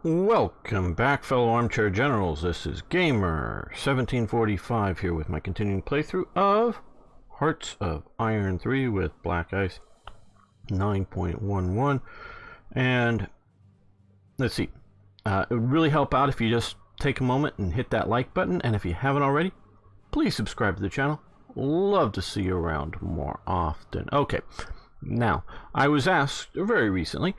Welcome back, fellow armchair generals. This is Gamer 1745 here with my continuing playthrough of Hearts of Iron 3 with Black Ice 9.11. And let's see, it would really help out if you just take a moment and hit that like button, and if you haven't already, please subscribe to the channel. Love to see you around more often. Okay, now I was asked very recently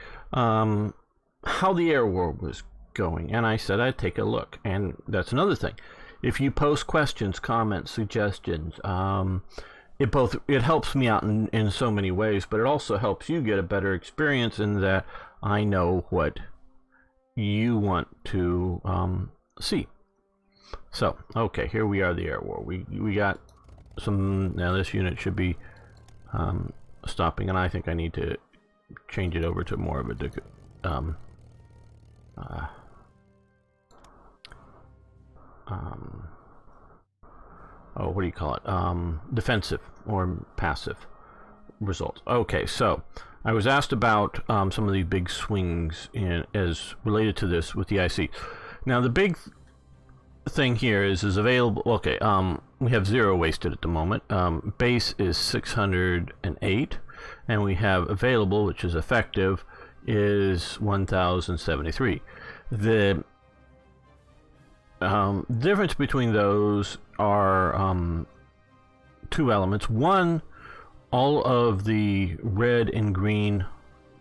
how the air war was going, and I said I'd take a look. And that's another thing, if you post questions, comments, suggestions, it helps me out in so many ways, but it also helps you get a better experience in that I know what you want to see. So okay, here we are, the air war. We got some. Now this unit should be stopping, and I think I need to change it over to more of a what do you call it? Defensive or passive results. Okay, so I was asked about some of the big swings as related to this with the IC. Now the big thing here is available. Okay, we have 0 wasted at the moment. Base is 608, and we have available, which is effective, is 1073. The difference between those are two elements. One, all of the red and green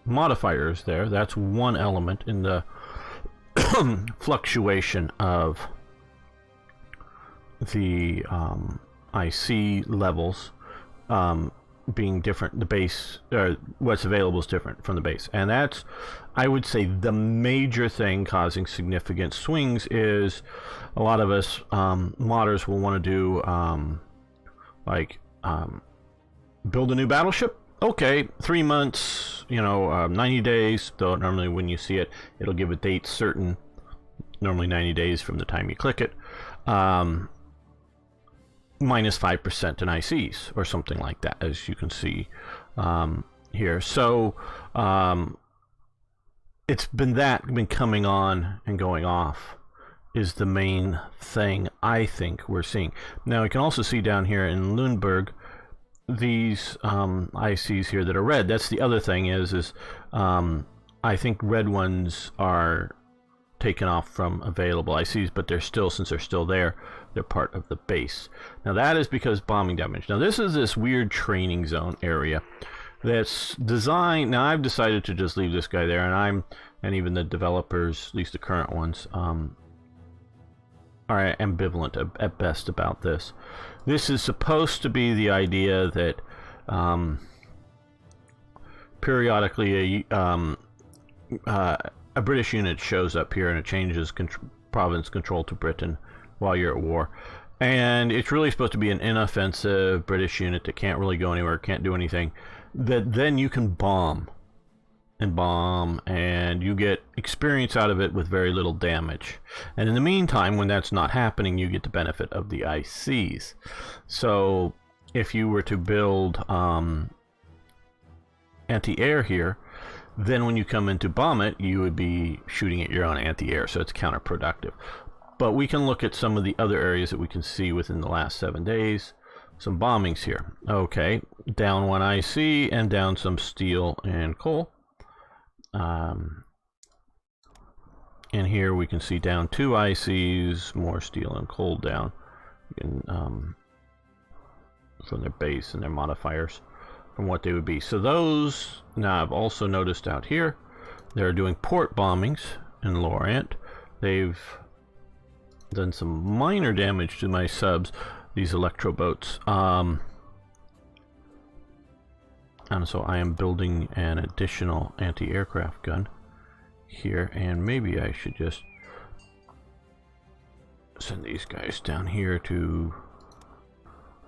modifiers there, that's one element in the fluctuation of the IC levels being different. The base, what's available, is different from the base, and that's, I would say, the major thing causing significant swings. Is a lot of us modders will want to do build a new battleship. Okay, 3 months, 90 days, though normally when you see it, it'll give a date certain, normally 90 days from the time you click it, minus 5% in ICs or something like that, as you can see here. So it's been coming on and going off is the main thing I think we're seeing. Now you can also see down here in Lundberg these ICs here that are red. That's the other thing is I think red ones are taken off from available ICs, but they're still, since they're still there, they're part of the base. Now that is because bombing damage. Now this is this weird training zone area that's designed. Now I've decided to just leave this guy there, and even the developers, at least the current ones, are ambivalent at best about this. This is supposed to be the idea that periodically a British unit shows up here and it changes province control to Britain while you're at war, and it's really supposed to be an inoffensive British unit that can't really go anywhere, can't do anything, that then you can bomb and you get experience out of it with very little damage. And in the meantime, when that's not happening, you get the benefit of the ICs. So if you were to build anti-air here, then when you come in to bomb it, you would be shooting at your own anti-air, so it's counterproductive. But we can look at some of the other areas that we can see within the last 7 days. Some bombings here. Okay, down 1 IC and down some steel and coal. And here we can see down 2 ICs, more steel and coal down, from their base and their modifiers, from what they would be. So those, now I've also noticed out here, they're doing port bombings in Lorient. They've done some minor damage to my subs, these electro boats. And so I am building an additional anti-aircraft gun here, and maybe I should just send these guys down here to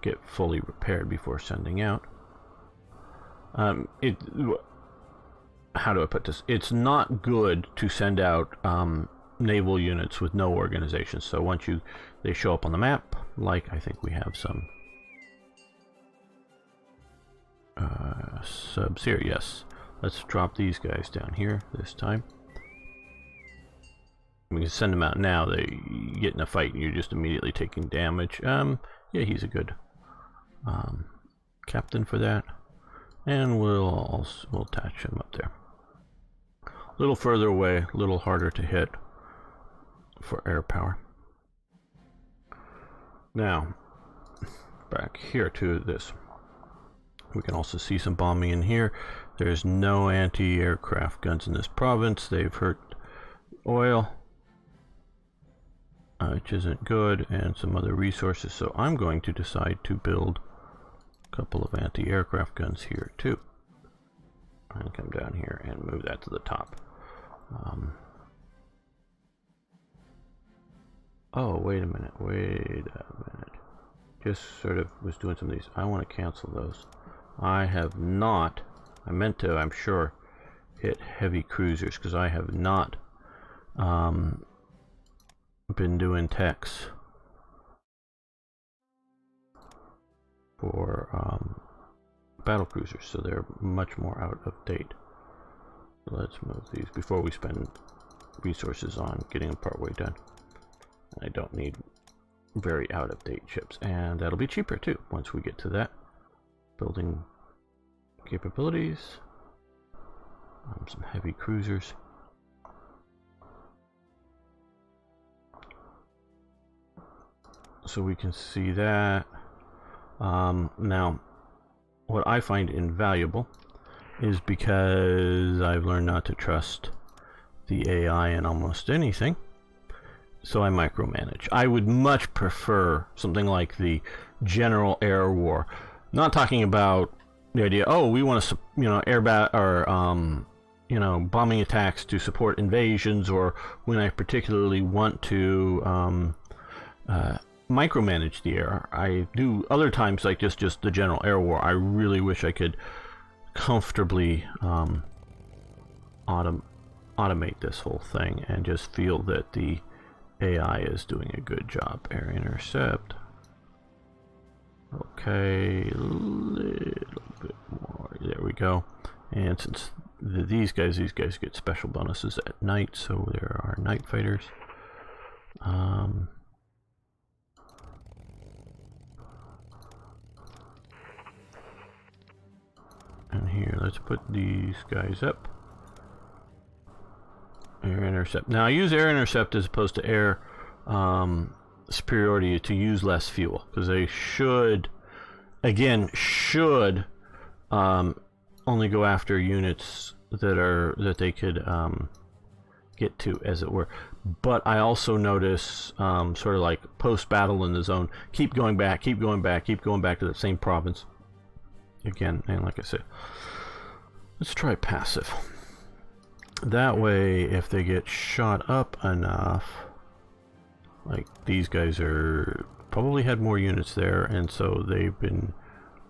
get fully repaired before sending out. How do I put this? It's not good to send out naval units with no organization. So once they show up on the map, like I think we have some subs here. Yes, let's drop these guys down here this time. We can send them out now. They get in a fight and you're just immediately taking damage. Yeah, he's a good captain for that. And we'll attach him up there. A little further away, a little harder to hit for air power. Now, back here to this. We can also see some bombing in here. There's no anti-aircraft guns in this province. They've hurt oil, which isn't good, and some other resources. So I'm going to decide to build a couple of anti-aircraft guns here too. And come down here and move that to the top. Oh, wait a minute. Just sort of was doing some of these. I want to cancel those. I have not, I meant to, I'm sure, hit heavy cruisers because I have not been doing techs for battle cruisers, so they're much more out of date. Let's move these before we spend resources on getting them partway done. I don't need very out of date ships, and that'll be cheaper too once we get to that. Building capabilities, some heavy cruisers. So we can see that. Now, what I find invaluable is because I've learned not to trust the AI in almost anything, so I micromanage. I would much prefer something like the general air war. Not talking about the idea, oh, we want to, bombing attacks to support invasions, or when I particularly want to micromanage the air. I do other times, like just the general air war. I really wish I could comfortably automate this whole thing and just feel that the AI is doing a good job. Air intercept. Okay, a little bit more. There we go. And since these guys get special bonuses at night, so there are night fighters. And here, let's put these guys up. Air intercept. Now I use air intercept as opposed to air superiority to use less fuel, because they should only go after units that they could get to, as it were. But I also notice sort of like post battle in the zone, keep going back to the same province again. And like I said, let's try passive. That way, if they get shot up enough, like these guys are probably had more units there, and so they've been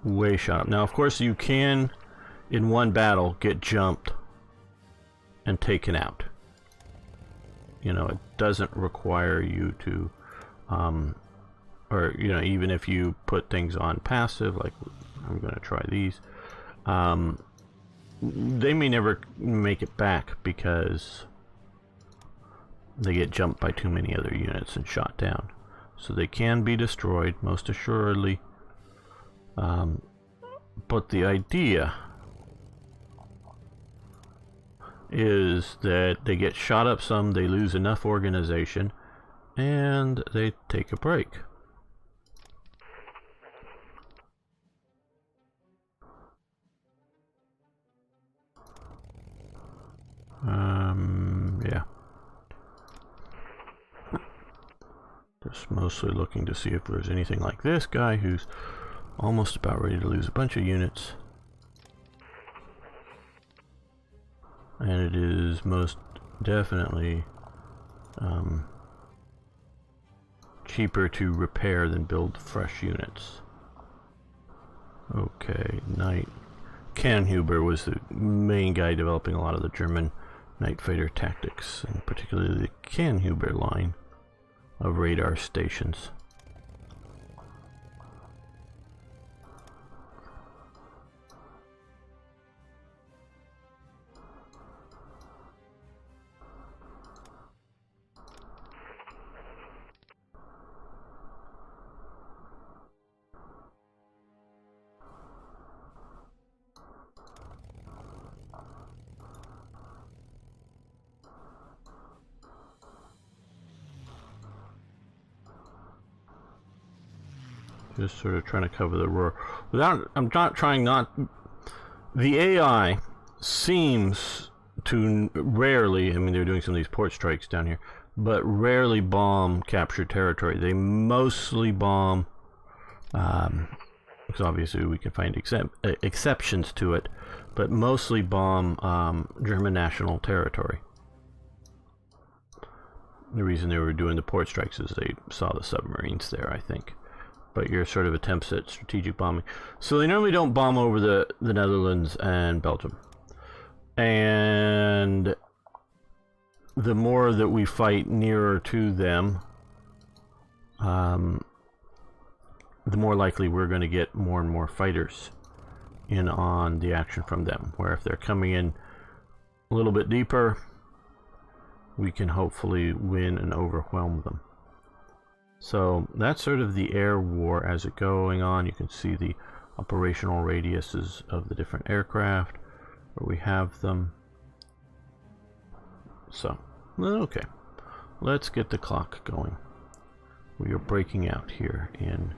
way shot up. Now, of course, you can, in one battle, get jumped and taken out. You know, it doesn't require you to, or, you know, even if you put things on passive, like I'm going to try these, they may never make it back because they get jumped by too many other units and shot down. So they can be destroyed, most assuredly. But the idea is that they get shot up some, they lose enough organization, and they take a break. Yeah. Just mostly looking to see if there's anything like this guy who's almost about ready to lose a bunch of units. And it is most definitely cheaper to repair than build fresh units. Okay, Knight. Canhuber was the main guy developing a lot of the German night fighter tactics, and particularly the Canhuber line of radar stations. Just sort of trying to cover the roar. I'm not trying not... The AI seems to rarely, I mean, they're doing some of these port strikes down here, but rarely bomb captured territory. They mostly bomb, because obviously we can find exceptions to it, but mostly bomb German national territory. The reason they were doing the port strikes is they saw the submarines there, I think. But your sort of attempts at strategic bombing. So they normally don't bomb over the Netherlands and Belgium. And the more that we fight nearer to them, the more likely we're going to get more and more fighters in on the action from them. Where if they're coming in a little bit deeper, we can hopefully win and overwhelm them. So that's sort of the air war as it going on. You can see the operational radiuses of the different aircraft where we have them. So, okay, let's get the clock going. We are breaking out here in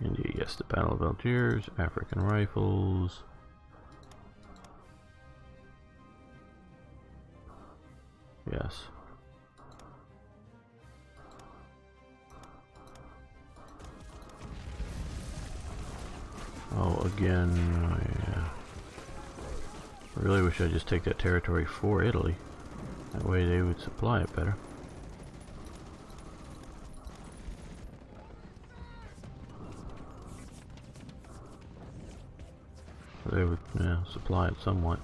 India. Yes, the Battle of Algiers, African rifles. Yes. Oh, again, yeah. I really wish I'd just take that territory for Italy. That way they would supply it better. They would, yeah, supply it somewhat.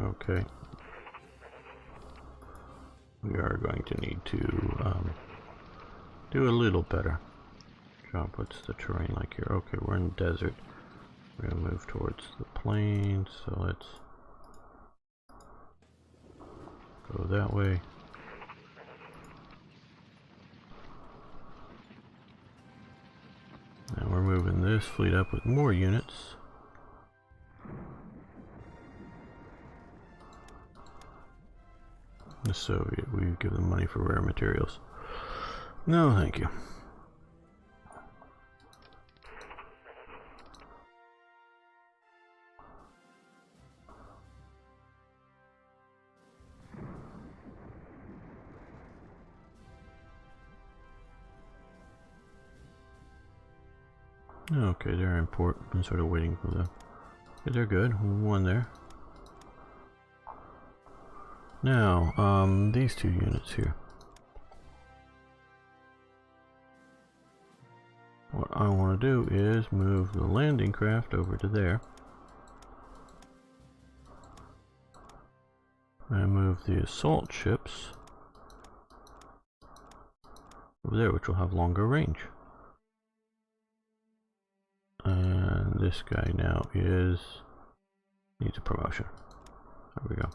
Okay. We are going to need to do a little better job. What's the terrain like here? Okay, we're in the desert. We're going to move towards the plains, so let's go that way. And we're moving this fleet up with more units. The Soviet, we give them money for rare materials. No, thank you. Okay, they're in port. I'm sort of waiting for them. Okay, they're good. One there. Now, these two units here. What I want to do is move the landing craft over to there. And move the assault ships over there, which will have longer range. And this guy now needs a promotion. There we go.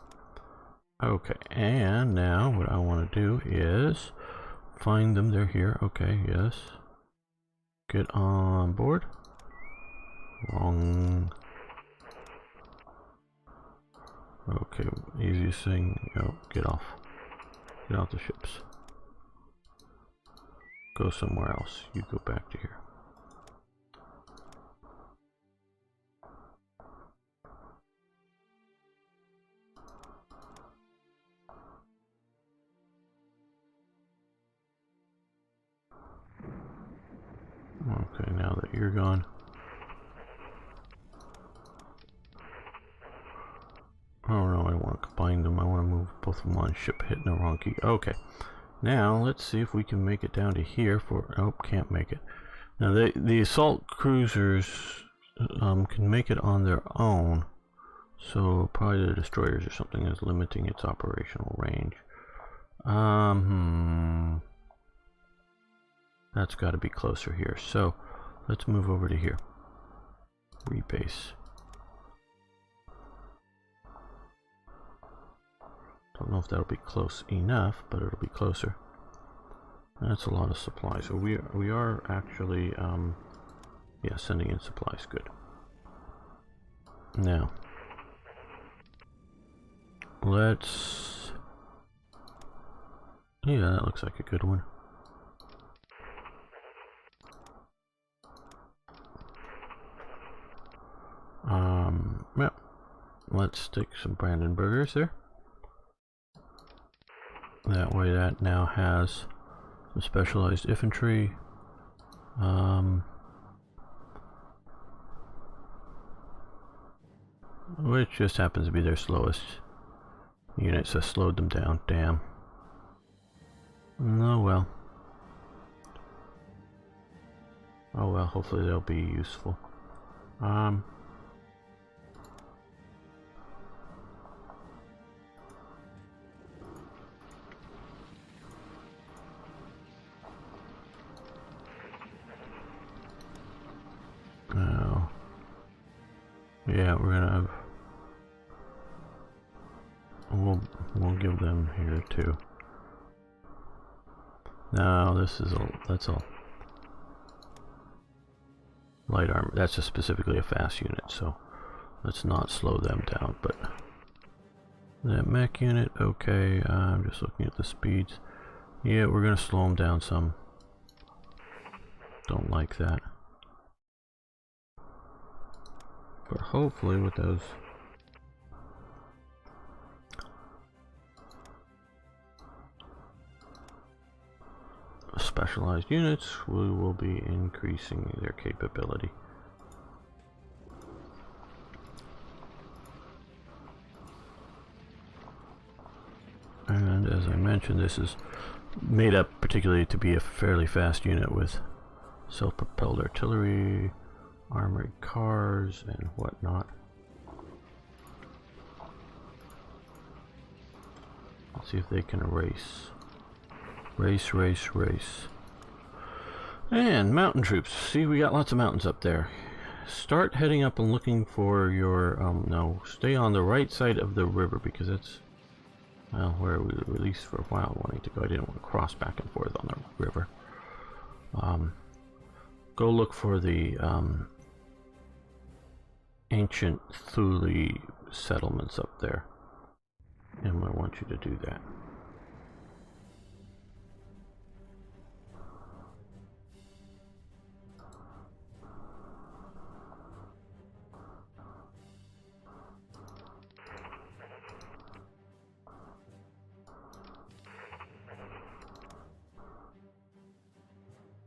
Okay, and now what I want to do is find them. They're here. Okay, yes. Get on board. Wrong. Okay, easiest thing. Oh, get off. Get off the ships. Go somewhere else. You go back to here. Okay, now that you're gone. Oh no, I don't want to combine them. I want to move both of them on ship, hitting the wrong key. Okay, now let's see if we can make it down to here for... Nope, can't make it. Now the assault cruisers can make it on their own. So probably the destroyers or something is limiting its operational range. That's got to be closer here. So let's move over to here. Rebase. Don't know if that'll be close enough, but it'll be closer. That's a lot of supplies. So we are actually yeah, sending in supplies. Good. Now let's, yeah, that looks like a good one. Yeah, let's stick some Brandenburgers there. That way that now has some specialized infantry. Which just happens to be their slowest unit, so slowed them down. Damn. Oh well. Oh well, hopefully they'll be useful. Oh. Yeah, we're gonna have, we'll give them here too. No, this is that's all light armor. That's just specifically a fast unit, so let's not slow them down. But that mech unit, okay. I'm just looking at the speeds. Yeah, we're gonna slow them down some. Don't like that. But hopefully with those specialized units, we will be increasing their capability. And as I mentioned, this is made up particularly to be a fairly fast unit with self-propelled artillery, armored cars, and whatnot. Let's see if they can erase. Race, race, race. And mountain troops. See, we got lots of mountains up there. Start heading up and looking for your, no, stay on the right side of the river, because it's, well, where we were at least for a while wanting to go. I didn't want to cross back and forth on the river. Go look for the ancient Thule settlements up there. And I want you to do that.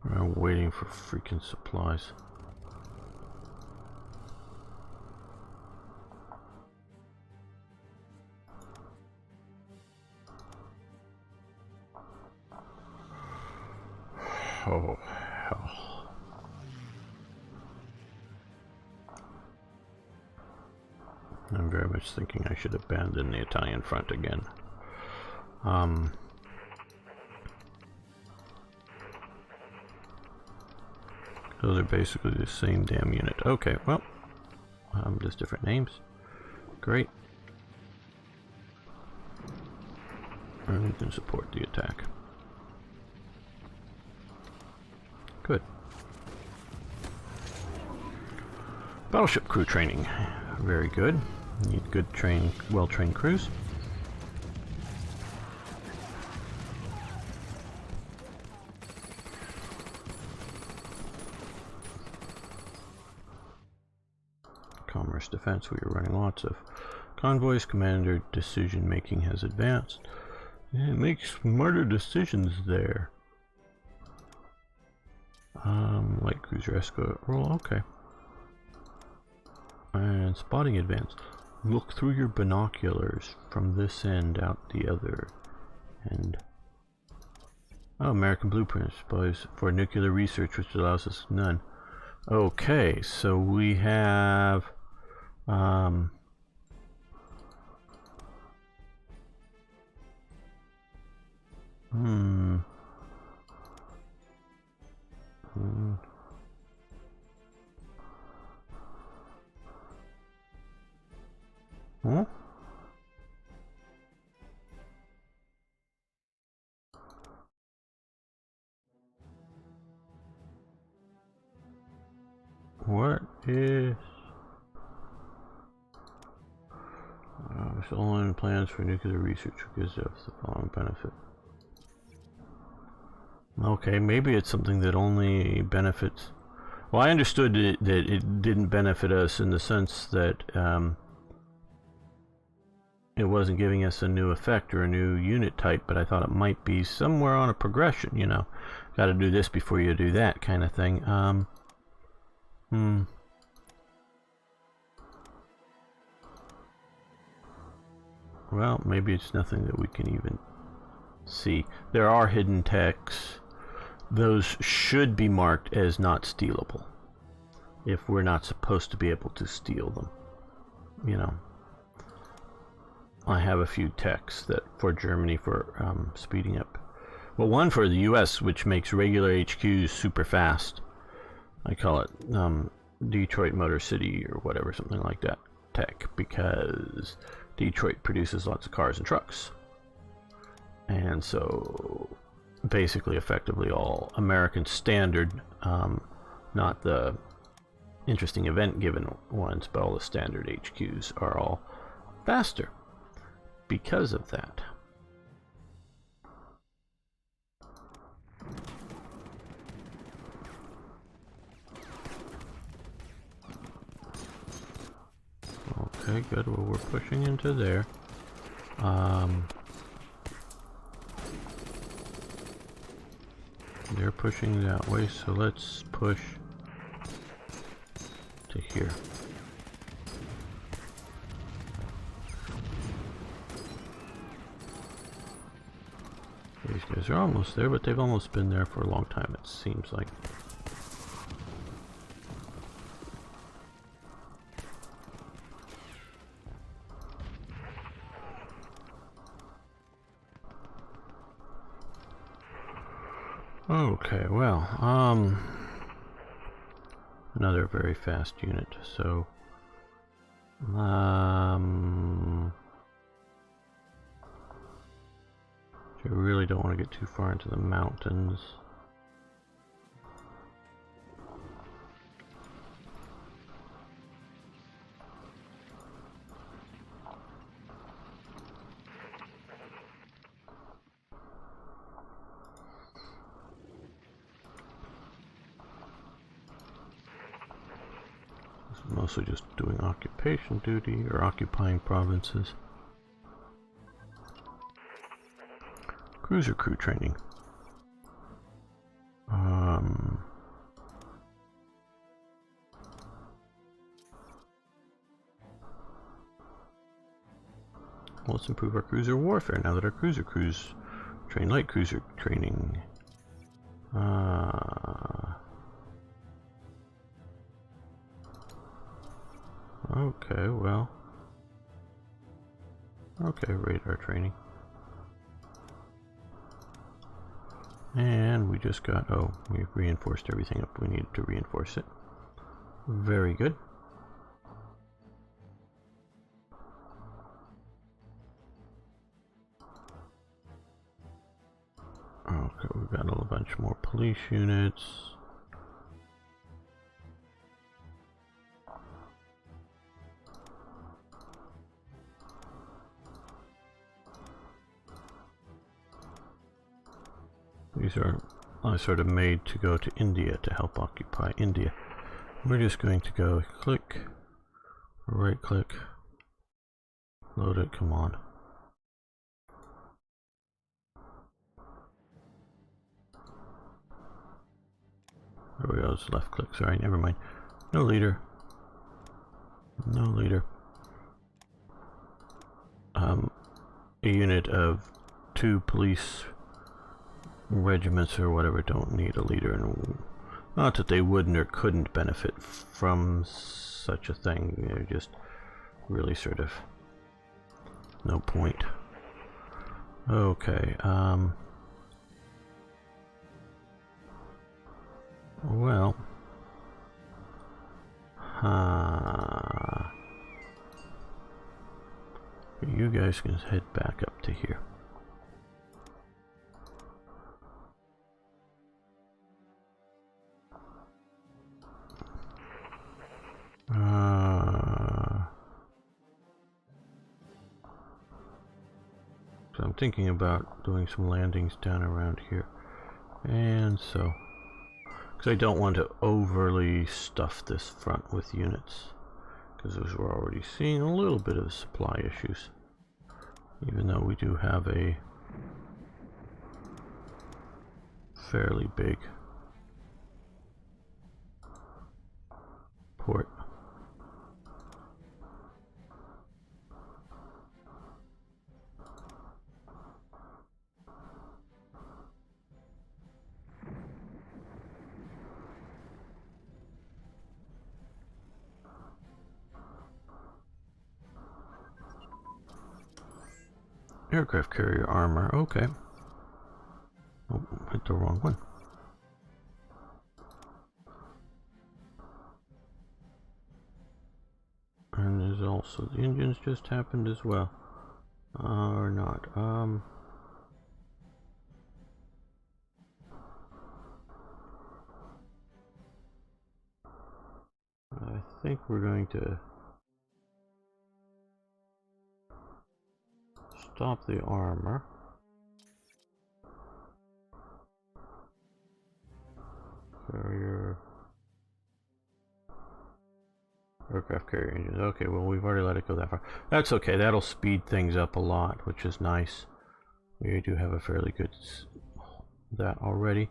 I'm waiting for freaking supplies. Oh, hell. I'm very much thinking I should abandon the Italian front again. So they're basically the same damn unit. Okay, well, just different names. Great. And we can support the attack. Good. Battleship crew training. Very good. Need good trained, well-trained crews. Commerce defense, we are running lots of convoys. Commander decision making has advanced. Yeah, it makes smarter decisions there. Light cruiser escort roll, okay. And spotting advance. Look through your binoculars from this end out the other end. Oh, American blueprints for nuclear research, which allows us none. Okay, so we have Huh? is stolen plans for nuclear research gives us the following benefit. Okay, maybe it's something that only benefits. Well, I understood that it didn't benefit us in the sense that it wasn't giving us a new effect or a new unit type, but I thought it might be somewhere on a progression, you know. Got to do this before you do that kind of thing. Well, maybe it's nothing that we can even see. There are hidden techs. Those should be marked as not stealable if we're not supposed to be able to steal them. You know, I have a few techs that for Germany for speeding up. Well, one for the US, which makes regular HQs super fast. I call it Detroit Motor City or whatever, something like that tech, because Detroit produces lots of cars and trucks. And so basically effectively all American standard, not the interesting event given ones, but all the standard HQs are all faster because of that. Okay, good. Well, we're pushing into there. They're pushing that way, so let's push to here. These guys are almost there, but they've almost been there for a long time, it seems like. Okay, well, another very fast unit, so, I really don't want to get too far into the mountains. Mostly just doing occupation duty or occupying provinces. Cruiser crew training. Let's improve our cruiser warfare now that our cruiser crews train light cruiser training. Okay, well. Okay, radar training. And we just got, oh, we've reinforced everything up we needed to reinforce it. Very good. Okay, we've got a bunch more police units. These are sort of made to go to India to help occupy India. We're just going to go click, right click, load it, come on. There we go, it's left click, sorry, never mind. No leader. No leader. A unit of 2 police regiments or whatever don't need a leader, and not that they wouldn't or couldn't benefit from such a thing, they're just really sort of no point. Okay, well, you guys can head back up to here. So I'm thinking about doing some landings down around here. And so, because I don't want to overly stuff this front with units, because we're already seeing a little bit of supply issues, even though we do have a fairly big port. Aircraft carrier armor, okay. Oh, hit the wrong one. And there's also the engines just happened as well. Or not. I think we're going to stop the armor. Carrier. Aircraft carrier engines. Okay, well, we've already let it go that far. That's okay. That'll speed things up a lot, which is nice. We do have a fairly good that already.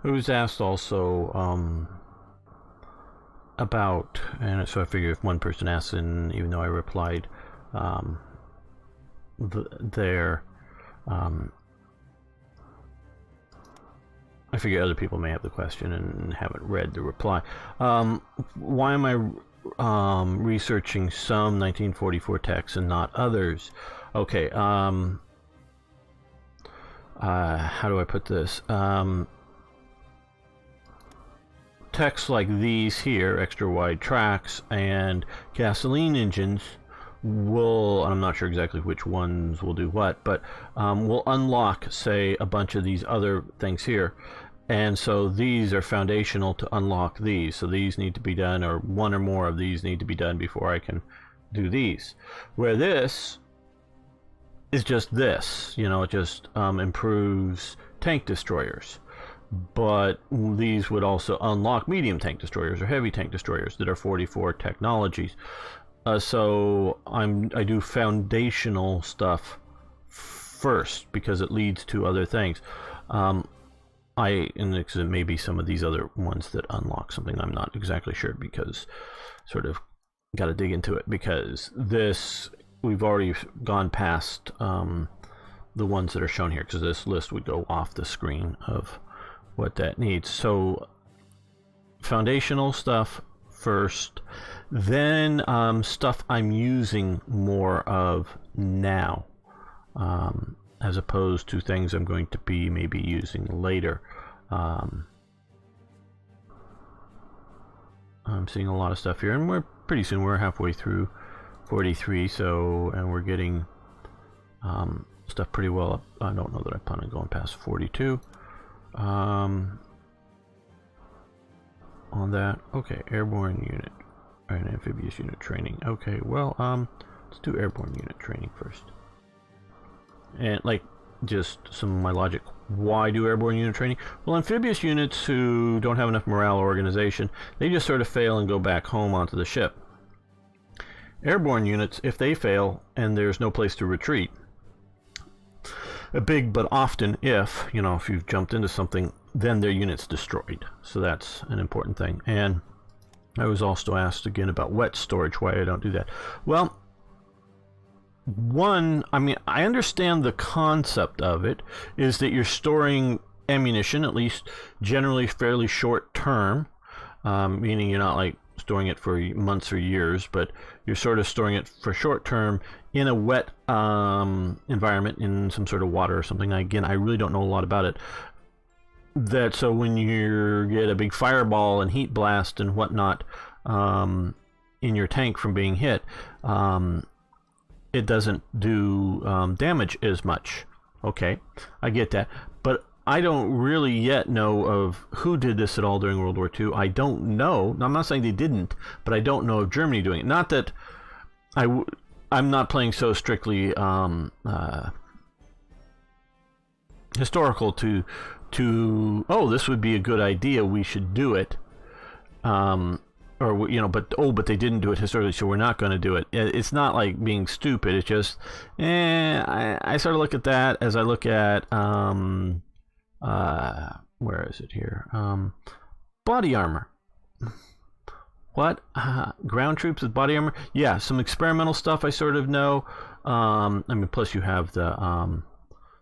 It was asked also about, and so I figure if one person asks, and even though I replied I figure other people may have the question and haven't read the reply. Why am I researching some 1944 texts and not others? Okay, how do I put this? Texts like these here, extra wide tracks and gasoline engines, will, I'm not sure exactly which ones will do what, but will unlock, say, a bunch of these other things here. And so these are foundational to unlock these. So these need to be done, or one or more of these need to be done before I can do these. Where this is just this, you know, it just improves tank destroyers. But these would also unlock medium tank destroyers or heavy tank destroyers that are 44 technologies. So I do foundational stuff first because it leads to other things. And it may be some of these other ones that unlock something. I'm not exactly sure because sort of got to dig into it, because this, we've already gone past the ones that are shown here, because this list would go off the screen of what that needs. So foundational stuff first, then stuff I'm using more of now, as opposed to things I'm going to be maybe using later. I'm seeing a lot of stuff here, and we're pretty soon, we're halfway through 43, so, and we're getting stuff pretty well up. I don't know that I plan on going past 42 on that. Okay, airborne unit and amphibious unit training. Okay, well, let's do airborne unit training first. And like, just some of my logic. Why do airborne unit training? Well, amphibious units who don't have enough morale or organization, they just sort of fail and go back home onto the ship. Airborne units, if they fail and there's no place to retreat, a big but often if, you know, if you've jumped into something, then their unit's destroyed. So that's an important thing. And I was also asked again about wet storage, why I don't do that. Well, one, I mean, I understand the concept of it, is that you're storing ammunition, at least generally fairly short term, meaning you're not like storing it for months or years, but you're sort of storing it for short term in a wet environment, in some sort of water or something. Again, I really don't know a lot about it. That so when you get a big fireball and heat blast and whatnot, in your tank from being hit, it doesn't do damage as much. Okay, I get that, but I don't really yet know of who did this at all during World War II. I don't know. I'm not saying they didn't, but I don't know of Germany doing it. Not that I'm not playing so strictly historical to oh, this would be a good idea, we should do it, or but they didn't do it historically, so we're not going to do it. It's not like being stupid. It's just I sort of look at that as I look at where is it here, body armor. What? Ground troops with body armor? Yeah, some experimental stuff I sort of know. I mean, plus you have the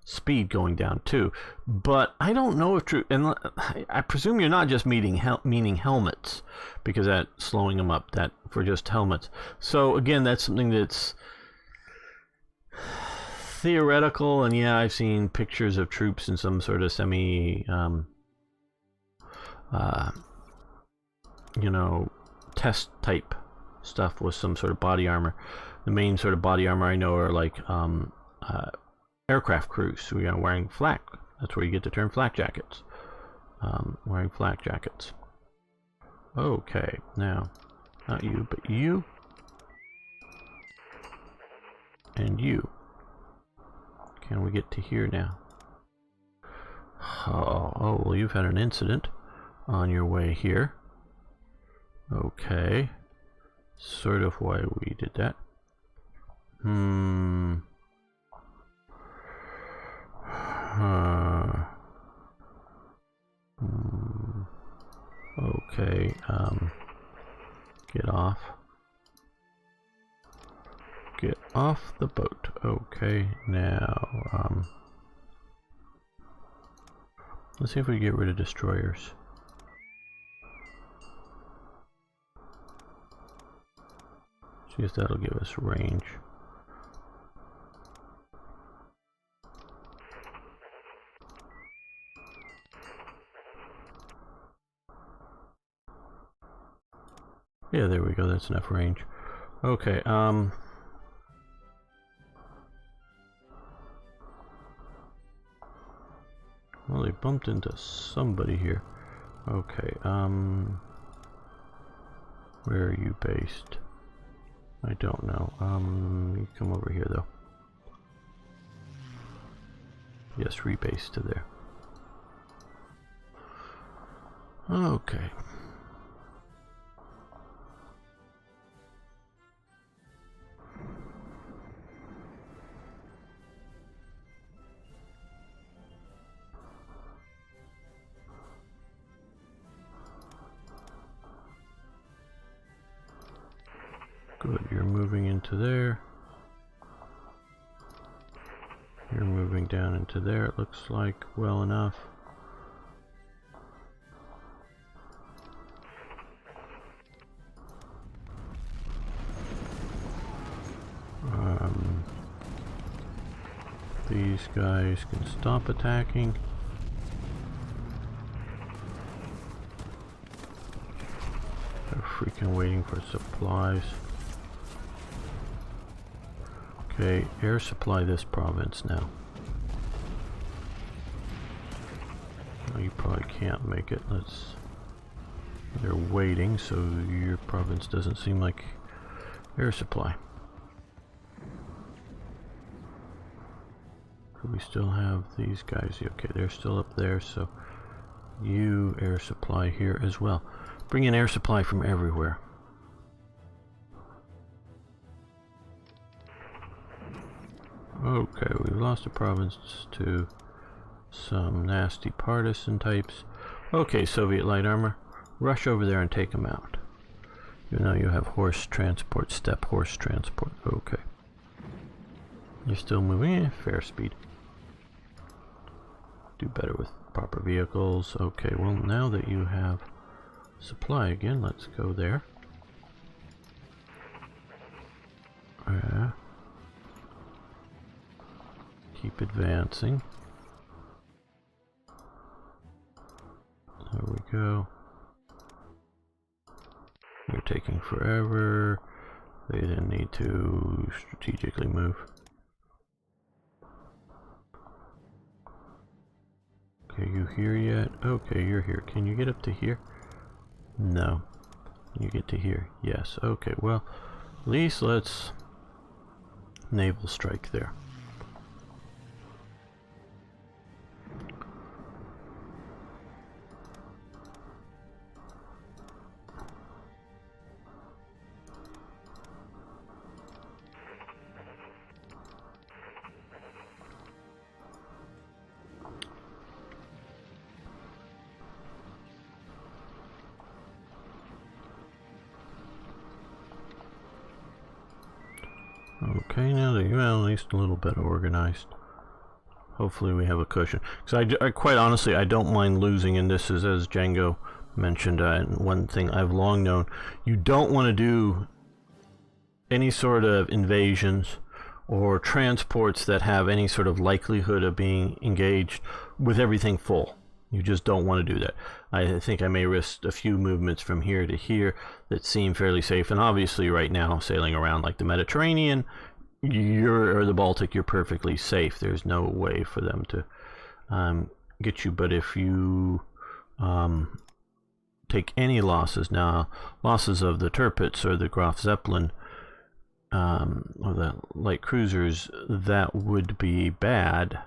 speed going down too. But I don't know if true. And I presume you're not just meaning helmets, because that's slowing them up. That for just helmets. So again, that's something that's theoretical. And yeah, I've seen pictures of troops in some sort of semi, test type stuff with some sort of body armor. The main sort of body armor I know are like aircraft crews, so wearing flak. That's where you get the term flak jackets. Wearing flak jackets. Okay, now, not you, but you. And you. Can we get to here now? Oh, well, you've had an incident on your way here. Okay. Sort of why we did that. Okay, get off. Get off the boat. Okay, now, let's see if we get rid of destroyers. See if that'll give us range. Yeah, there we go, that's enough range. Okay, well, they bumped into somebody here. Okay, where are you based? I don't know. You come over here though. Yes, rebase to there. Okay. Good, you're moving into there. You're moving down into there, it looks like, well enough. These guys can stop attacking. They're freaking waiting for supplies. Okay, air supply this province now. Oh, you probably can't make it. They're waiting, so your province doesn't seem like air supply. We still have these guys. Okay, they're still up there, so you air supply here as well. Bring in air supply from everywhere. Okay, we've lost a province to some nasty partisan types. Okay, Soviet light armor, rush over there and take them out. You know you have horse transport, step horse transport. Okay. You're still moving, fair speed. Do better with proper vehicles. Okay, well now that you have supply again, let's go there. Yeah. Keep advancing. There we go. You're taking forever. They then need to strategically move. Okay, you here yet? Okay, you're here. Can you get up to here? No. Can you get to here? Yes. Okay, well, at least let's naval strike there. Okay, now they're well, at least a little bit organized. Hopefully we have a cushion. Because I quite honestly, I don't mind losing, and this is, as Django mentioned, one thing I've long known. You don't want to do any sort of invasions or transports that have any sort of likelihood of being engaged with everything full. You just don't want to do that. I think I may risk a few movements from here to here that seem fairly safe. And obviously right now, sailing around like the Mediterranean, or the Baltic, you're perfectly safe. There's no way for them to get you. But if you take any losses now, losses of the Tirpitz or the Graf Zeppelin, or the light cruisers, that would be bad.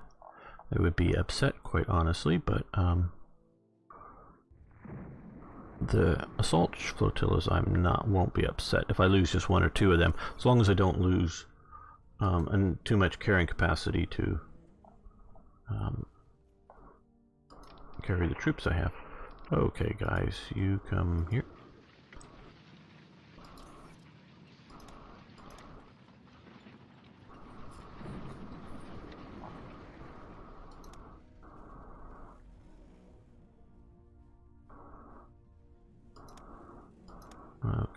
I would be upset, quite honestly, but the assault flotillas won't be upset if I lose just one or two of them, as long as I don't lose and too much carrying capacity to carry the troops I have. Okay, guys, you come here.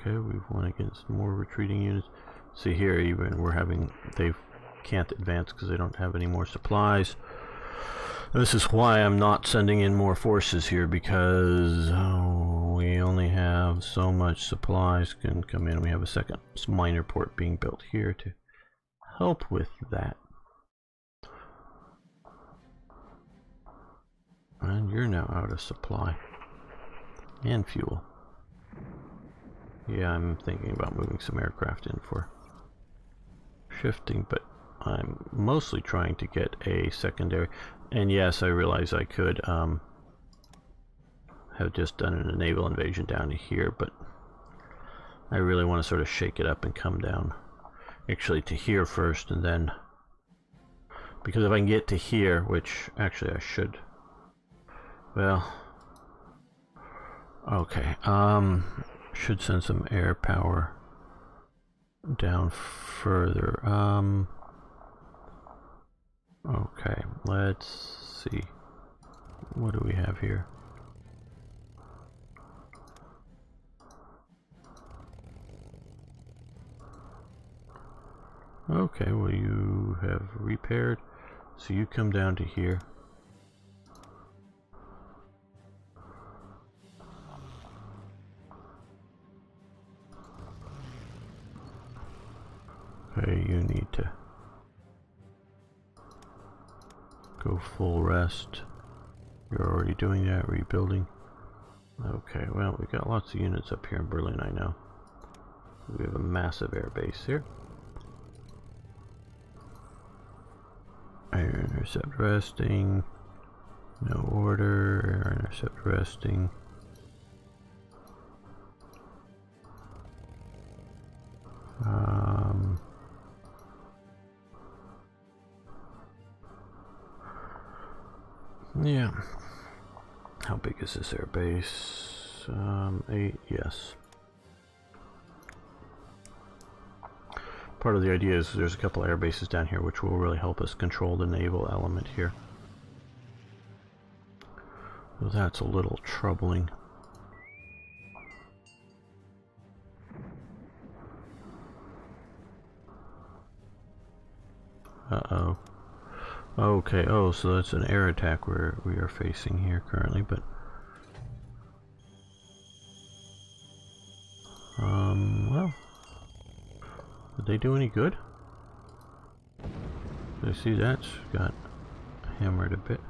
Okay, we've won against more retreating units. See here, even they can't advance because they don't have any more supplies. And this is why I'm not sending in more forces here, because we only have so much supplies can come in. We have a second minor port being built here to help with that. And you're now out of supply and fuel. Yeah, I'm thinking about moving some aircraft in for shifting, but I'm mostly trying to get a secondary. And yes, I realize I could have just done a naval invasion down to here, but I really want to sort of shake it up and come down actually to here first, and then, because if I can get to here, which actually I should, well, okay, should send some air power down further. Okay, let's see. What do we have here? Okay, well, you have repaired, so you come down to here. Okay, you need to go full rest. You're already doing that, rebuilding. Okay, well, we got lots of units up here in Berlin, I know. We have a massive air base here. Air intercept resting. No order. Air intercept resting. Yeah. How big is this air base? 8, yes. Part of the idea is there's a couple air bases down here which will really help us control the naval element here. So that's a little troubling. Uh-oh. Okay, oh, so that's an air attack we are facing here currently, but Did they do any good? I see that's got hammered a bit.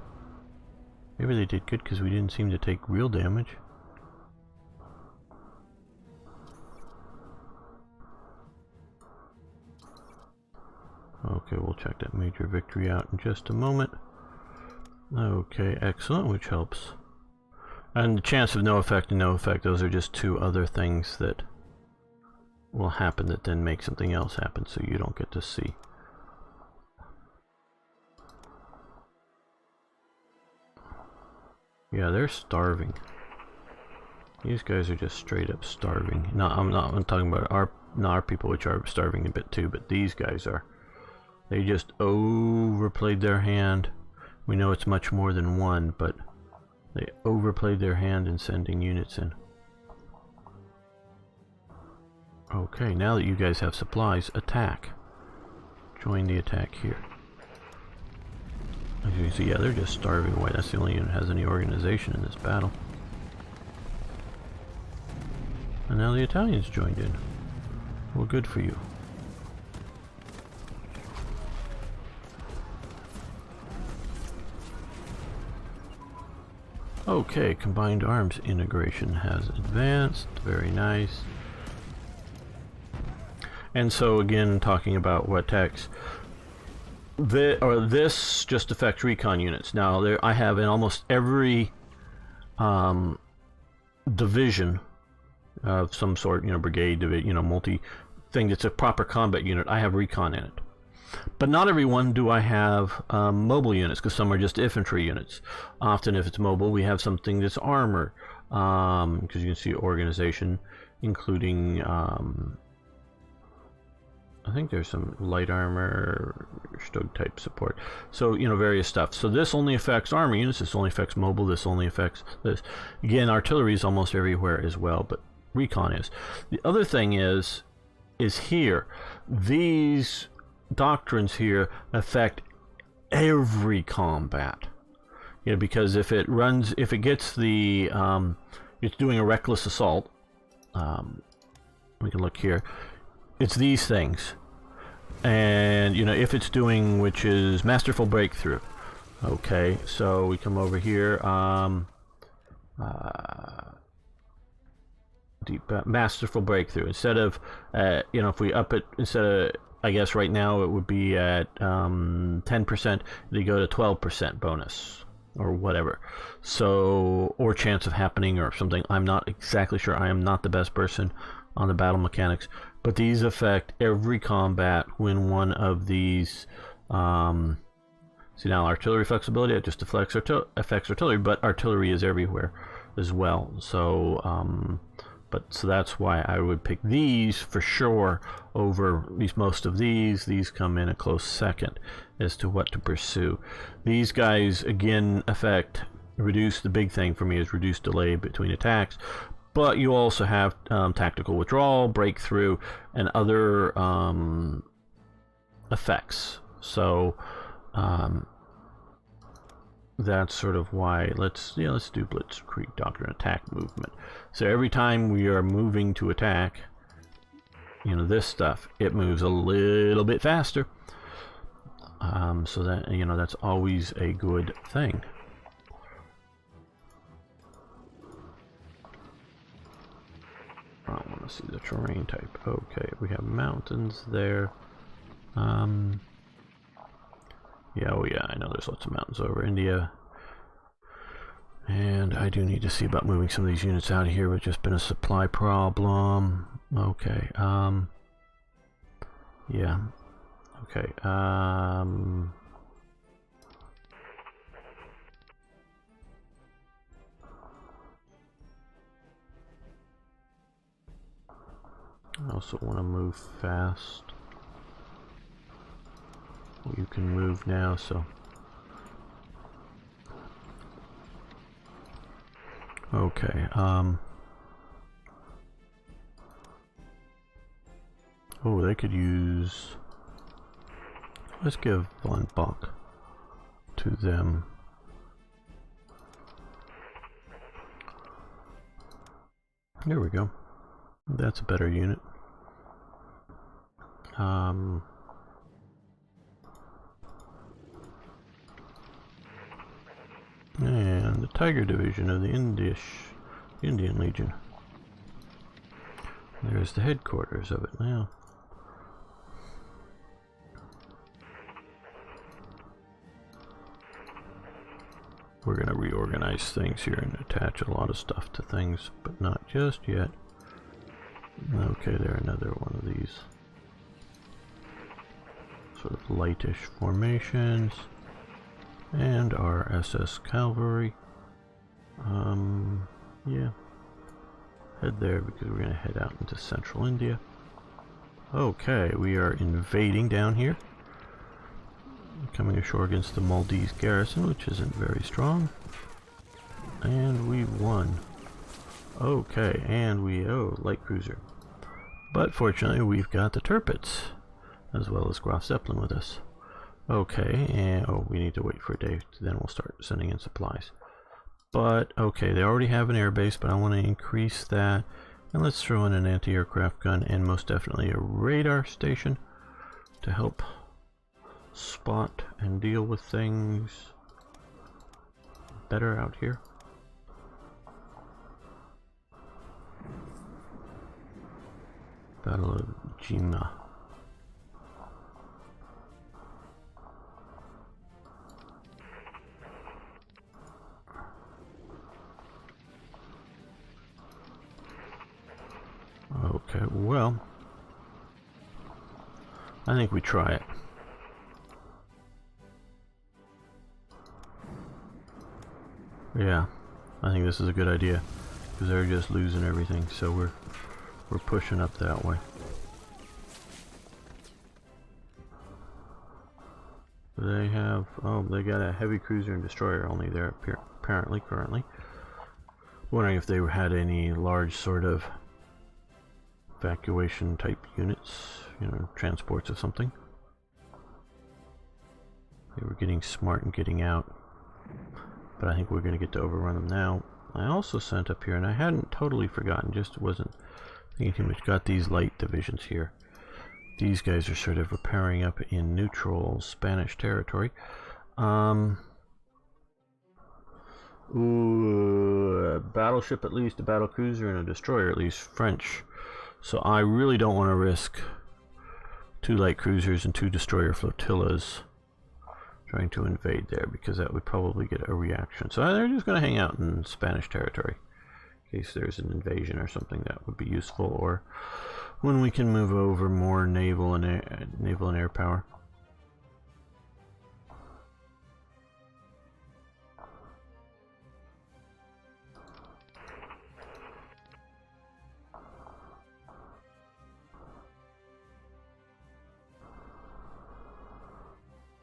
Maybe they did good because we didn't seem to take real damage. Okay, we'll check that major victory out in just a moment. Okay, excellent, which helps. And the chance of no effect and no effect, those are just two other things that will happen that then make something else happen, so you don't get to see. Yeah, they're starving. These guys are just straight up starving. No, I'm talking about our people, which are starving a bit too, but these guys are. They just overplayed their hand. We know it's much more than one, but they overplayed their hand in sending units in. Okay, now that you guys have supplies, attack. Join the attack here. As you can see, yeah, they're just starving away. That's the only unit that has any organization in this battle. And now the Italians joined in. Well, good for you. Okay, combined arms integration has advanced. Very nice. And so again, talking about what attacks, this just affects recon units. Now, I have in almost every division of some sort, brigade, division, multi thing that's a proper combat unit, I have recon in it. But not every one do I have mobile units, because some are just infantry units. Often if it's mobile, we have something that's armor, because you can see organization, including, I think there's some light armor, Stug type support. So, various stuff. So this only affects armor units, this only affects mobile, this only affects this. Again, artillery is almost everywhere as well, but recon is. The other thing is here, these doctrines here affect every combat. Because if it gets the, it's doing a reckless assault, we can look here, it's these things. And, if it's doing, which is masterful breakthrough. Okay, so we come over here, masterful breakthrough. Instead of, if we up it, instead of, I guess right now it would be at 10%, they go to 12% bonus or whatever. So, or chance of happening or something. I'm not exactly sure. I am not the best person on the battle mechanics, but these affect every combat when one of these, see now artillery flexibility, it just affects artillery, but artillery is everywhere as well. So, so that's why I would pick these for sure over at least most of these. These come in a close second as to what to pursue. These guys again reduce, the big thing for me is reduce delay between attacks, but you also have tactical withdrawal, breakthrough, and other effects. So that's sort of why let's do Blitzkrieg Doctrine attack movement. So every time we are moving to attack, this stuff, it moves a little bit faster. So that, that's always a good thing. I want to see the terrain type. Okay, we have mountains there. Yeah, oh yeah, I know there's lots of mountains over India. And I do need to see about moving some of these units out of here. It's just been a supply problem. Okay, yeah. Okay, I also want to move fast. You can move now, so. Okay, oh, they could use, let's give one buck to them. There we go. That's a better unit. And the Tiger Division of the Indian Legion. There's the headquarters of it now. We're going to reorganize things here and attach a lot of stuff to things, but not just yet. Okay, there, another one of these sort of lightish formations. And our SS Cavalry. Yeah. Head there because we're going to head out into central India. Okay, we are invading down here. Coming ashore against the Maldives garrison, which isn't very strong. And we won. Okay, and we, light cruiser. But fortunately we've got the Tirpitz, as well as Graf Zeppelin with us. Okay, and, we need to wait for a day, then we'll start sending in supplies. But, okay, they already have an airbase, but I want to increase that. And let's throw in an anti-aircraft gun and most definitely a radar station to help spot and deal with things better out here. Battle of Jima. Okay, well, I think we try it. Yeah, I think this is a good idea because they're just losing everything, so we're pushing up that way. They have, they got a heavy cruiser and destroyer only there apparently currently. Wondering if they had any large sort of evacuation type units, you know, transports or something. They were getting smart and getting out, but I think we're going to get to overrun them now. I also sent up here, and I hadn't totally forgotten, just wasn't thinking too much, got these light divisions here. These guys are sort of repairing up in neutral Spanish territory. A battleship at least, a battle cruiser, and a destroyer at least, French. So I really don't want to risk 2 light cruisers and 2 destroyer flotillas trying to invade there, because that would probably get a reaction. So they're just going to hang out in Spanish territory in case there's an invasion or something that would be useful, or when we can move over more naval and air power.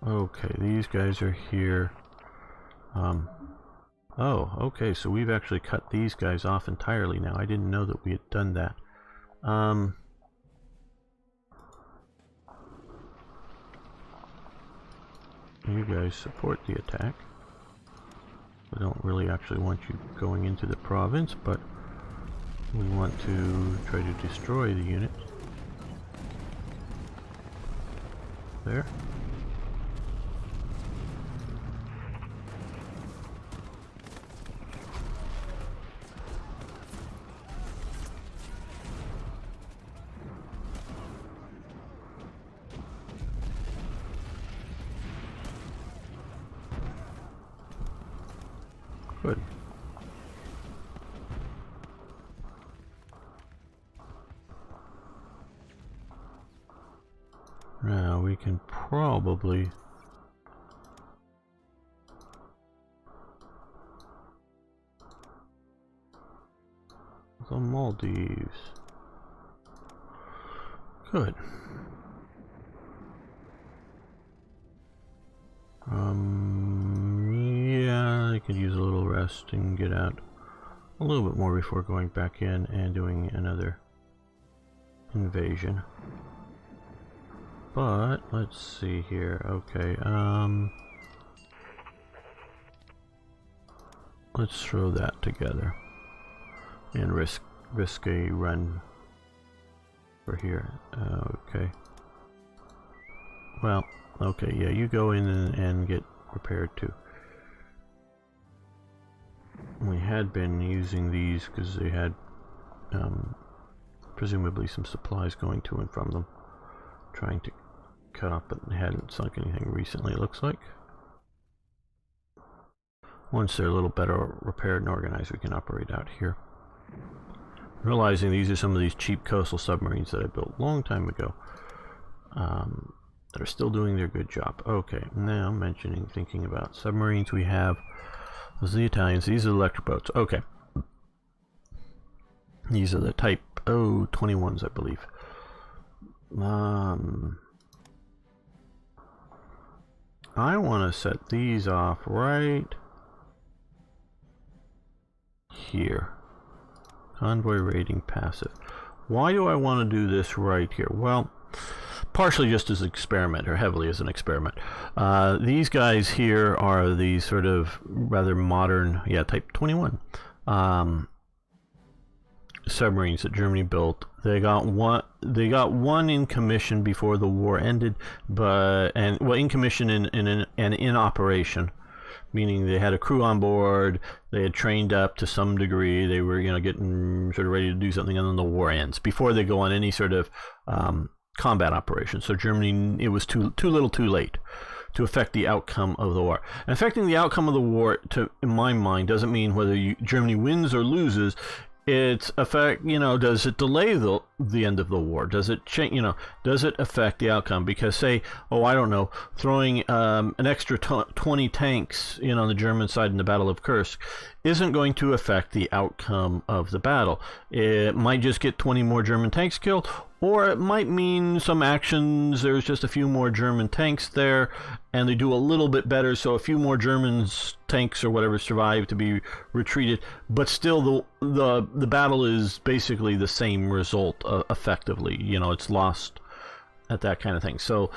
Okay, these guys are here. Oh, okay, so we've actually cut these guys off entirely now. I didn't know that we had done that. You guys support the attack. I don't really actually want you going into the province, but we want to try to destroy the unit. There. Good. Now we can probably the Maldives. Good. Yeah, I could use a little rest and get out a little bit more before going back in and doing another invasion. But let's see here. Okay, let's throw that together and risk a run for here. Okay, Well, okay, yeah, you go in and get repaired too. We had been using these because they had presumably some supplies going to and from them. Trying to cut off, but they hadn't sunk anything recently, it looks like. Once they're a little better repaired and organized, we can operate out here. Realizing these are some of these cheap coastal submarines that I built a long time ago that are still doing their good job. Okay, now thinking about submarines we have. Those are the Italians. These are the electric boats. Okay. These are the type 21s, I believe. I want to set these off right here. Convoy rating passive. Why do I want to do this right here? Well, partially just as an experiment, or heavily as an experiment. These guys here are the sort of rather modern, type 21 submarines that Germany built. They got one in commission before the war ended, in commission and in operation, meaning they had a crew on board, they had trained up to some degree, they were getting sort of ready to do something, and then the war ends before they go on any sort of combat operation. So Germany, it was too little too late to affect the outcome of the war. And affecting the outcome of the war, in my mind, doesn't mean whether Germany wins or loses. It's affect, does it delay the end of the war? Does it change, does it affect the outcome? Because say, I don't know, throwing an extra 20 tanks, on the German side in the Battle of Kursk isn't going to affect the outcome of the battle. It might just get 20 more German tanks killed, or it might mean some actions, there's just a few more German tanks there, and they do a little bit better, so a few more Germans, tanks or whatever, survive to be retreated, but still the battle is basically the same result, effectively. It's lost at that kind of thing. So,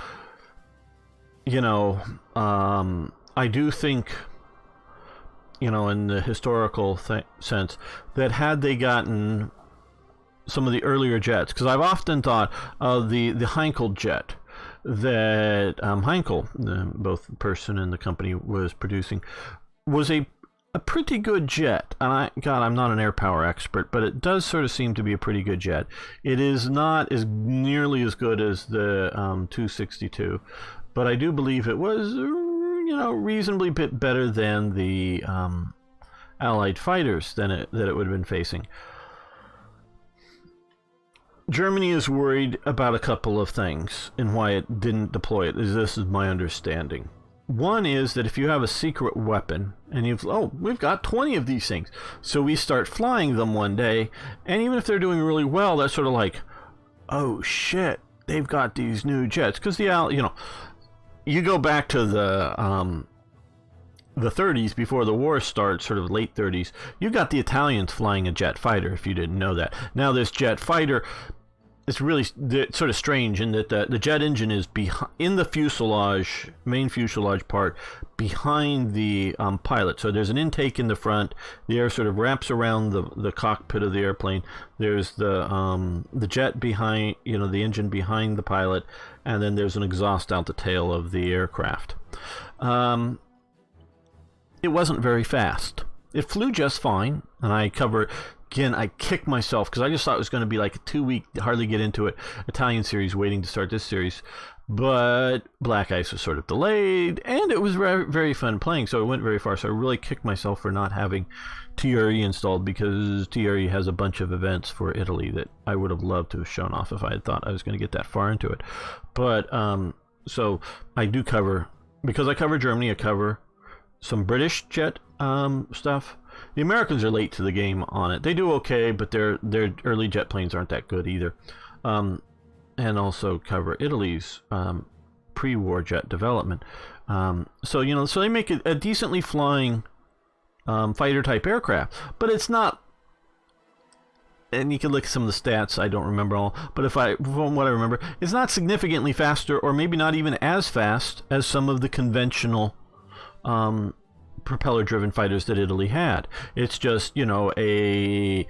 I do think, in the historical sense, that had they gotten some of the earlier jets, because I've often thought of the Heinkel jet that Heinkel, both person and the company was producing, was a pretty good jet. And I'm not an air power expert, but it does sort of seem to be a pretty good jet. It is not as nearly as good as the 262, but I do believe it was, reasonably bit better than the Allied fighters that it would have been facing. Germany is worried about a couple of things and why it didn't deploy it. This is my understanding. One is that if you have a secret weapon and we've got 20 of these things, so we start flying them one day, and even if they're doing really well, that's sort of like, oh shit, they've got these new jets. Because you go back to the 30s, before the war starts, sort of late 30s, you got the Italians flying a jet fighter, if you didn't know that. Now this jet fighter, it's really sort of strange in that the jet engine is in the fuselage, main fuselage part, behind the pilot. So there's an intake in the front, the air sort of wraps around the cockpit of the airplane, there's the jet behind, the engine behind the pilot, and then there's an exhaust out the tail of the aircraft. It wasn't very fast. It flew just fine, and I kicked myself because I just thought it was going to be like a 2-week, hardly get into it, Italian series waiting to start this series. But Black Ice was sort of delayed, and it was very, very fun playing, so it went very far. So I really kicked myself for not having TRE installed, because TRE has a bunch of events for Italy that I would have loved to have shown off if I had thought I was going to get that far into it. But so I do cover, because I cover Germany, I cover some British jet stuff. The Americans are late to the game on it. They do okay, but their early jet planes aren't that good either. And also cover Italy's pre-war jet development. So they make a decently flying fighter type aircraft, but it's not. And you can look at some of the stats. I don't remember all, but from what I remember, it's not significantly faster, or maybe not even as fast as some of the conventional propeller-driven fighters that Italy had. It's just, a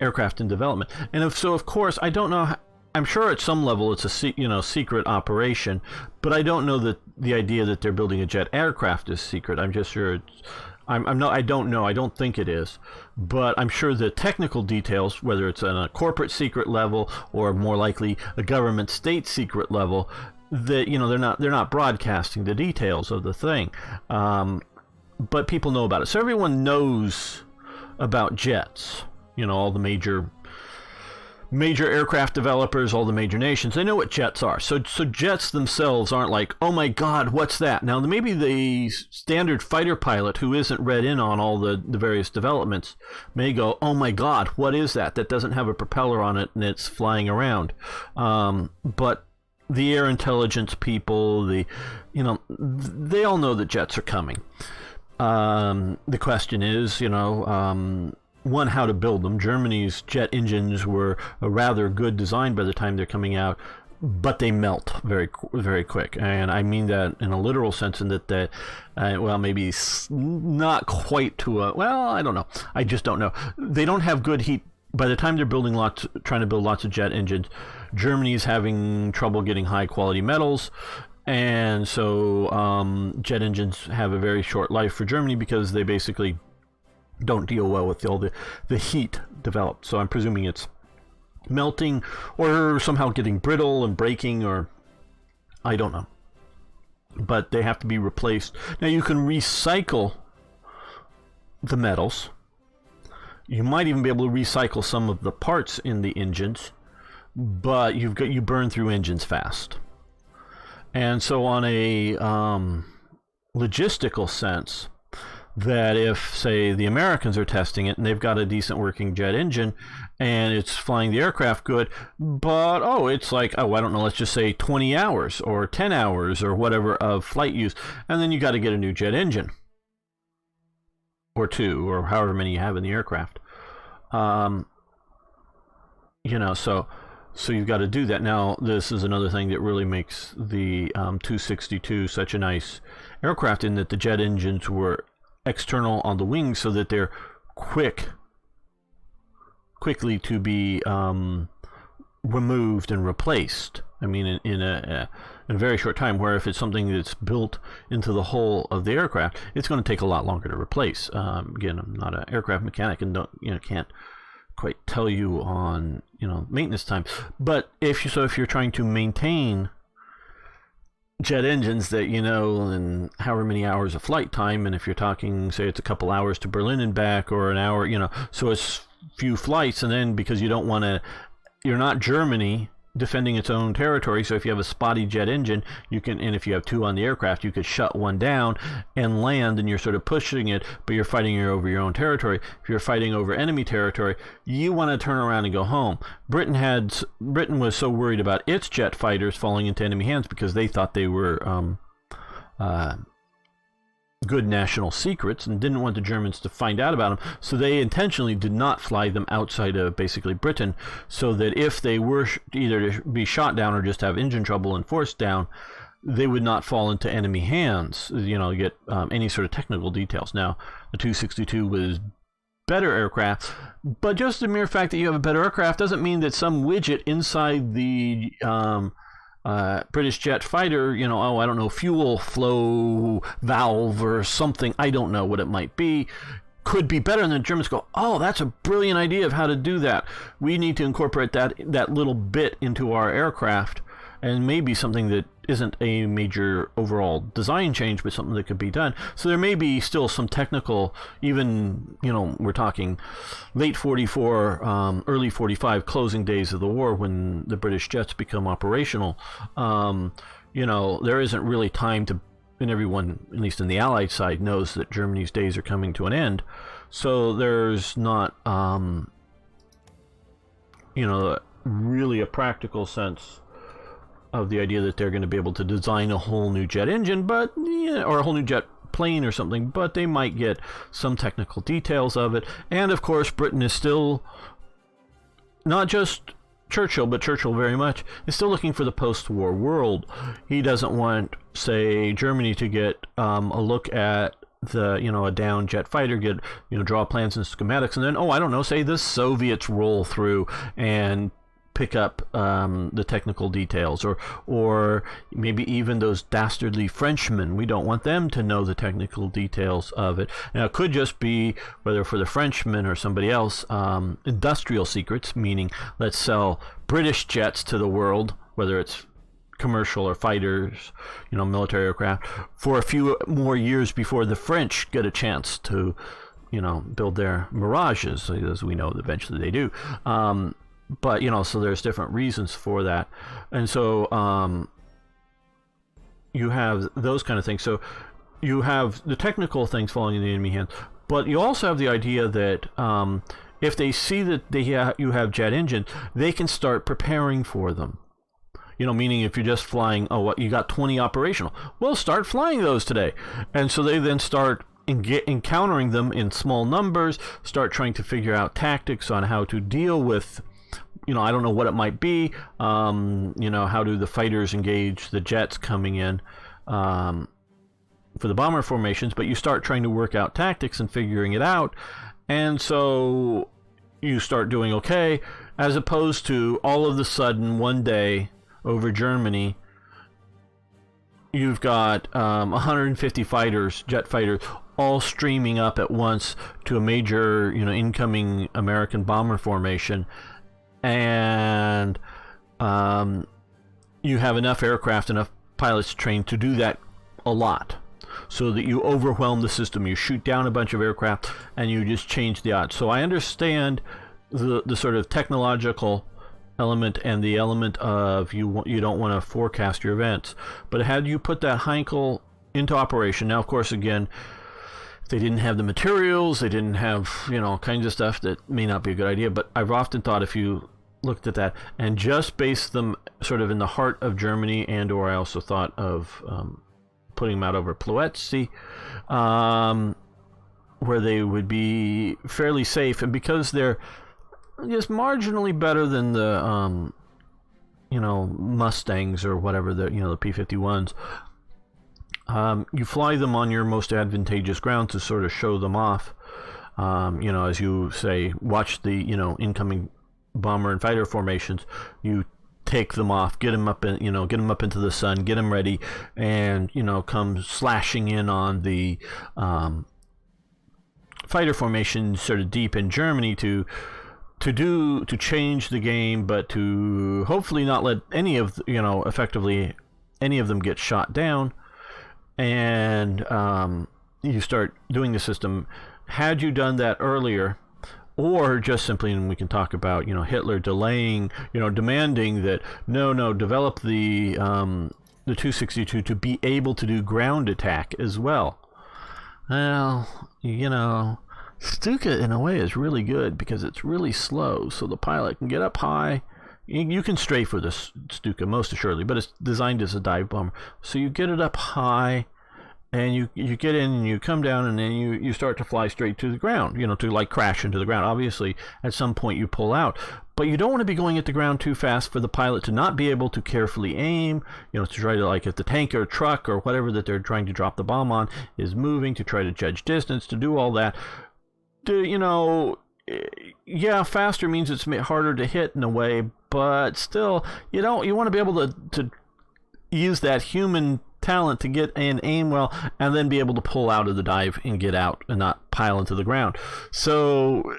aircraft in development. And of course, I don't know I'm sure at some level it's a secret operation, but I don't know that the idea that they're building a jet aircraft is secret. I'm just sure it's. I'm not. I don't know. I don't think it is, but I'm sure the technical details, whether it's on a corporate secret level or more likely a government state secret level, that they're not broadcasting the details of the thing, but people know about it. So everyone knows about jets. All the major aircraft developers, all the major nations, they know what jets are. So jets themselves aren't like, oh my God, what's that? Now, maybe the standard fighter pilot who isn't read in on all the various developments may go, oh my God, what is that? That doesn't have a propeller on it and it's flying around. But the air intelligence people, they all know that jets are coming. The question is, one, how to build them. Germany's jet engines were a rather good design by the time they're coming out, but they melt very, very quick. And I mean that in a literal sense, in that, maybe not quite to I don't know. I just don't know. They don't have good heat. By the time they're trying to build lots of jet engines, Germany's having trouble getting high quality metals. And so jet engines have a very short life for Germany because they basically don't deal well with all the heat developed. So I'm presuming it's melting or somehow getting brittle and breaking, or I don't know. But they have to be replaced. Now you can recycle the metals. You might even be able to recycle some of the parts in the engines, but you burn through engines fast. And so on a logistical sense, that if, say, the Americans are testing it and they've got a decent working jet engine and it's flying the aircraft good, but, it's like, I don't know, let's just say 20 hours or 10 hours or whatever of flight use, and then you got to get a new jet engine. Or two, or however many you have in the aircraft. So you've got to do that. Now, this is another thing that really makes the 262 such a nice aircraft, in that the jet engines were external on the wings so that they're quickly to be removed and replaced. I mean, in a very short time, where if it's something that's built into the hull of the aircraft, it's going to take a lot longer to replace. Again, I'm not an aircraft mechanic and can't quite tell you on maintenance time. But if you're trying to maintain jet engines that in however many hours of flight time, and if you're talking, say, it's a couple hours to Berlin and back, or an hour, so it's few flights, and then because you're not Germany defending its own territory, so if you have a spotty jet engine, and if you have two on the aircraft, you could shut one down and land, and you're sort of pushing it, but you're fighting over your own territory. If you're fighting over enemy territory, you want to turn around and go home. Britain was so worried about its jet fighters falling into enemy hands because they thought they were good national secrets and didn't want the Germans to find out about them, so they intentionally did not fly them outside of basically Britain, so that if they were either to be shot down or just have engine trouble and forced down, they would not fall into enemy hands, get any sort of technical details. Now, the 262 was better aircraft, but just the mere fact that you have a better aircraft doesn't mean that some widget inside the British jet fighter, I don't know, fuel flow valve or something, I don't know what it might be, could be better. And the Germans go, that's a brilliant idea of how to do that. We need to incorporate that little bit into our aircraft, and maybe something that isn't a major overall design change, but something that could be done. So there may be still some technical, even, we're talking late 44, early 45, closing days of the war, when the British jets become operational. There isn't really time to, and everyone, at least in the Allied side, knows that Germany's days are coming to an end. So there's not, really a practical sense of the idea that they're going to be able to design a whole new jet engine, or a whole new jet plane or something, but they might get some technical details of it. And of course, Britain is still, not just Churchill, but Churchill very much, is still looking for the post-war world. He doesn't want, say, Germany to get a look at a down jet fighter, get, draw plans and schematics, and then, say the Soviets roll through and pick up the technical details, or maybe even those dastardly Frenchmen. We don't want them to know the technical details of it. Now, it could just be, whether for the Frenchmen or somebody else, industrial secrets, meaning let's sell British jets to the world, whether it's commercial or fighters, military aircraft, for a few more years before the French get a chance to, build their Mirages, as we know eventually they do. But, so there's different reasons for that. And so you have those kind of things. So you have the technical things falling in the enemy hands, but you also have the idea that if they see that you have jet engines, they can start preparing for them. Meaning if you're just flying, you got 20 operational. Well, start flying those today. And so they then start encountering them in small numbers, start trying to figure out tactics on how to deal with, I don't know what it might be. How do the fighters engage the jets coming in for the bomber formations? But you start trying to work out tactics and figuring it out. And so you start doing okay, as opposed to all of a sudden one day, over Germany, you've got 150 fighters, jet fighters, all streaming up at once to a major, incoming American bomber formation, and you have enough aircraft, enough pilots trained to do that a lot, so that you overwhelm the system. You shoot down a bunch of aircraft, and you just change the odds. So I understand the sort of technological element and the element of you don't want to forecast your events. But had you put that Heinkel into operation, now of course again, they didn't have the materials, they didn't have kinds of stuff that may not be a good idea, but I've often thought if you looked at that and just based them sort of in the heart of Germany, and or I also thought of putting them out over Ploetzy, where they would be fairly safe, and because they're just marginally better than the Mustangs or whatever, the P-51s. You fly them on your most advantageous ground to sort of show them off. As you say, watch the incoming bomber and fighter formations. You take them off, get them up in, get them up into the sun, get them ready, and come slashing in on the fighter formation sort of deep in Germany to change the game, but to hopefully not let any of effectively any of them get shot down. And you start doing the system. Had you done that earlier, or just simply, and we can talk about Hitler delaying, demanding that no, develop the 262 to be able to do ground attack as well. Well, Stuka in a way is really good because it's really slow, so the pilot can get up high. You can strafe with this Stuka most assuredly, but it's designed as a dive bomber, so you get it up high, and you get in and you come down, and then you start to fly straight to the ground, to like crash into the ground. Obviously at some point you pull out, but you don't want to be going at the ground too fast for the pilot to not be able to carefully aim, to try to, like, if the tank or truck or whatever that they're trying to drop the bomb on is moving, to try to judge distance, to do all that. Faster means it's harder to hit in a way, but still, you want to be able to use that human talent to get and aim well, and then be able to pull out of the dive and get out and not pile into the ground. So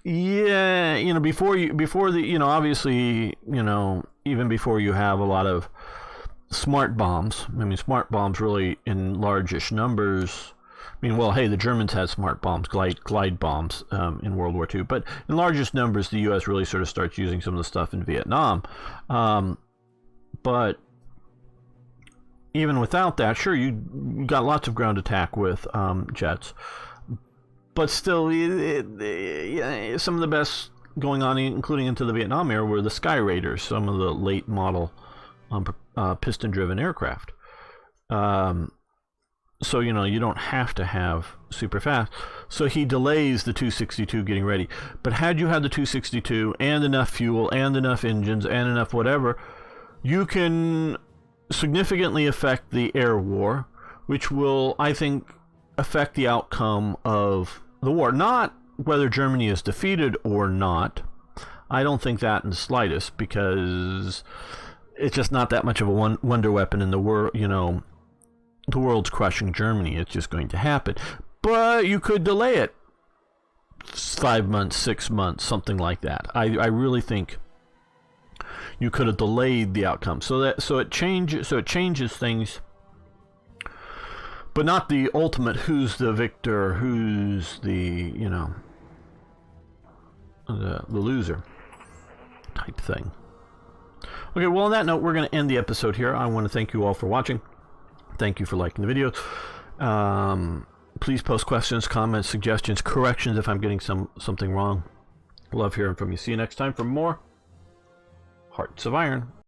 even before you have a lot of smart bombs. I mean, smart bombs really in largish numbers. The Germans had smart bombs, glide bombs in World War II, but in largest numbers, the U.S. really sort of starts using some of the stuff in Vietnam. But even without that, sure, you got lots of ground attack with jets, but still, some of the best going on, including into the Vietnam era, were the Sky Raiders, some of the late model piston-driven aircraft. So, you don't have to have super fast. So he delays the 262 getting ready. But had you had the 262 and enough fuel and enough engines and enough whatever, you can significantly affect the air war, which will, I think, affect the outcome of the war. Not whether Germany is defeated or not. I don't think that in the slightest, because it's just not that much of a wonder weapon in the world. You know, the world's crushing Germany. It's just going to happen. But you could delay it 5 months, 6 months, something like that. I really think you could have delayed the outcome. So it changes things, but not the ultimate who's the victor, who's the, you know, the loser type thing. Okay, well, on that note, we're going to end the episode here. I want to thank you all for watching. Thank you for liking the videos. Please post questions, comments, suggestions, corrections if I'm getting something wrong. Love hearing from you. See you next time for more Hearts of Iron.